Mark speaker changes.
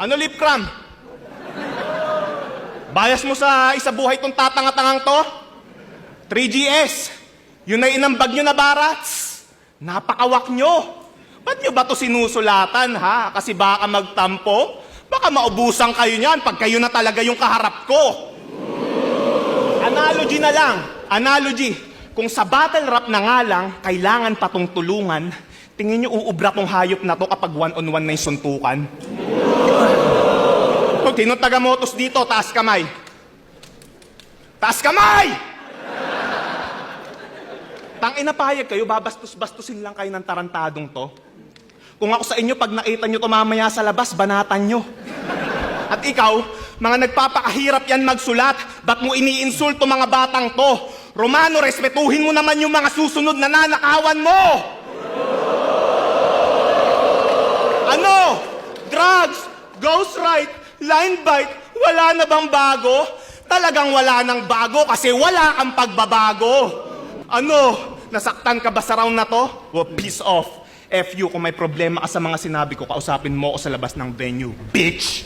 Speaker 1: Ano lip cram? Bias mo sa isabuhay tong tatanga-tangang to? 3GS, yun ay inambag nyo na barats. Napakawak nyo. Ba't nyo ba to sinusulatan, ha? Kasi baka magtampo? Baka maubusan kayo niyan pag kayo na talaga yung kaharap ko. Analogy na lang. Analogy. Kung sa battle rap na nga lang, kailangan pa tong tulungan, tingin nyo uubra tong hayop na to kapag one-on-one na yung suntukan? Kung sinong taga-motos dito, taas kamay. Taas kamay! Tangina payag kayo, babastos-bastusin lang kayo ng tarantadong to. Kung ako sa inyo, pag nakita nyo to mamaya sa labas, banatan nyo. At ikaw, mga nagpapakahirap yan magsulat, ba't mo iniinsulto mga batang to? Romano, respetuhin mo naman yung mga susunod na nanakawan mo! Ano? Drugs, ghostwrite, line bite, wala na bang bago? Talagang wala nang bago kasi wala kang pagbabago. Ano? Nasaktan ka ba sa round na to? Well, peace off. F you kung may problema ka sa mga sinabi ko, kausapin mo ako sa labas ng venue. Bitch!